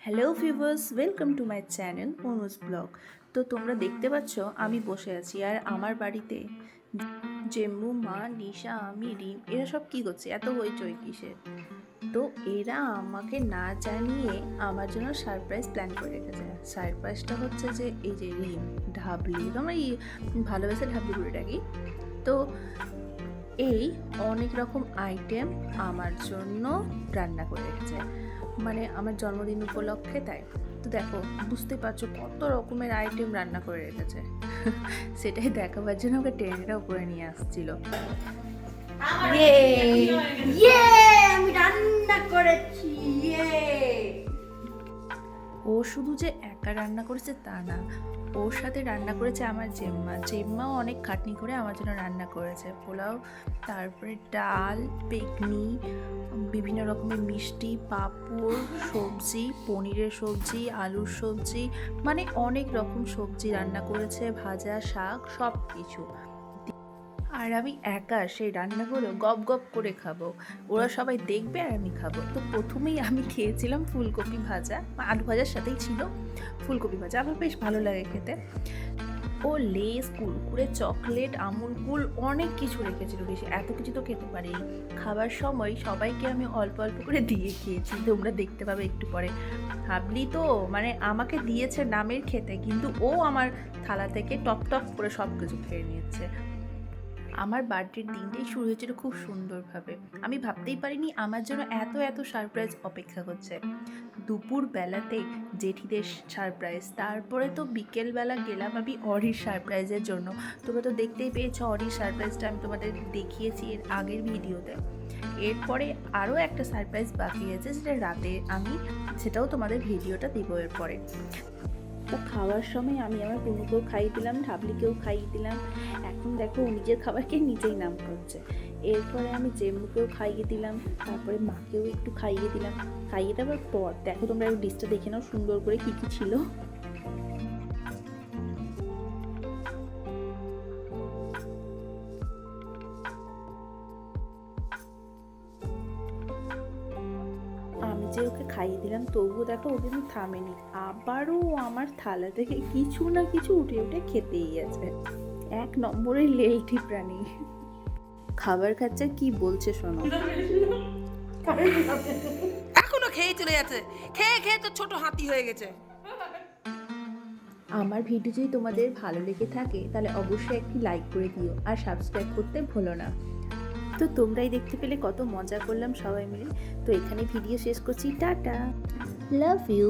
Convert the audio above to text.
Hello viewers, welcome to my channel Anuj blog. তো তোমরা দেখতে পাচ্ছ আমি বসে আছি আর আমার বাড়িতে জেম্মু, মা, নিশা, আমি, রিম এরা সব কী করছে, এত হইচই কিসের? তো এরা আমাকে না জানিয়ে আমার জন্য সারপ্রাইজ প্ল্যান করে রেখেছে। সারপ্রাইজটা হচ্ছে যে এই যে রিম, ঢাবলি, আমরা এই ভালোবেসে ঢাবলি করে ডাকি। তো এই অনেক রকম আইটেম আমার জন্য রান্না করে রেখেছে, মানে আমার জন্মদিন উপলক্ষে। তাই তো দেখো, বুঝতে পারছো কত রকমের আইটেম রান্না করে রেখেছে। সেটাই দেখাবার জন্য ওকে টেনেটা উপরে নিয়ে আসছিল। আমি রান্না করেছি। ও শুধু যে একা রান্না করেছে তা না, ওর সাথে রান্না করেছে আমার জেম্মাও অনেক খাটনি করে আমার জন্য রান্না করেছে। পোলাও, তারপরে ডাল, বেগনি, বিভিন্ন রকমের মিষ্টি, পাঁপড়, সবজি, পনিরের সবজি, আলুর সবজি, মানে অনেক রকম সবজি রান্না করেছে, ভাজা, শাক, সব কিছু। আর আমি একা সেই রান্নাগুলো গপ গপ করে খাবো, ওরা সবাই দেখবে আর আমি খাবো। তো প্রথমেই আমি খেয়েছিলাম ফুলকপি ভাজা, আলু ভাজার সাথেই ছিল ফুলকপি ভাজা, আমার বেশ ভালো লাগে খেতে। ও লেস, কুরকুরে, চকলেট, আমুল কুল অনেক কিছু রেখেছিল বেশি, এত কিছু তো খেতে পারি। খাবার সময় সবাইকে আমি অল্প অল্প করে দিয়ে খেয়েছি, তোমরা দেখতে পাবে একটু পরে। হাবলি তো মানে আমাকে দিয়েছে নামের খেতে, কিন্তু ও আমার থালা থেকে টপ টপ করে সব কিছু খেয়ে নিয়েছে। আমার বার্থডের দিনটাই শুরু হয়েছিল খুব সুন্দরভাবে। আমি ভাবতেই পারিনি আমার জন্য এত এত সারপ্রাইজ অপেক্ষা করছে। দুপুর বেলাতে জেঠিদের সারপ্রাইজ, তারপরে তো বিকেলবেলা গেলাম আমি অরির সারপ্রাইজের জন্য। তোমরা তো দেখতেই পেয়েছো অরির সারপ্রাইজটা আমি তোমাদের দেখিয়েছি এর আগের ভিডিওতে। এরপরে আরও একটা সারপ্রাইজ বাকি আছে, যেটা রাতে আমি সেটাও তোমাদের ভিডিওটা দিব এরপরে। তা খাওয়ার সময় আমি আমার কুনুকেও খাইয়ে দিলাম, ঢাবলিকেও খাইয়ে দিলাম। এখন দেখো ও নিজের খাবারকে নিজেই নাম করছে। এরপরে আমি জেম্মুকেও খাইয়ে দিলাম, তারপরে মাকেও একটু খাইয়ে দিলাম। খাইয়ে দেওয়ার পর দেখো তোমরা এই ডিশটা দেখে নাও সুন্দর করে কী কী ছিল। আমি যে ওকে খাইয়ে দিলাম তবুও দেখো ও কিন্তু থামেনি, আবারও আমার থালা থেকে কিছু না কিছু উঠে উঠে খেতেই আছে। এক নম্বরের লেলটি প্রাণী। খাবার খাচ্ছে, কি বলছে শোনো। এখনো খেয়ে চলে যাচ্ছে, খেয়ে খেয়ে তো ছোট হাতি হয়ে গেছে। আমার ভিডিও যদি তোমাদের ভালো লেগে থাকে তাহলে অবশ্যই একটি লাইক করে দিও আর সাবস্ক্রাইব করতে ভুলো না। তো তোমরাই দেখতে পেলে কত মজা করলাম সবাই মিলে। তো এখানে ভিডিও শেষ করছি, টাটা, লাভ ইউ।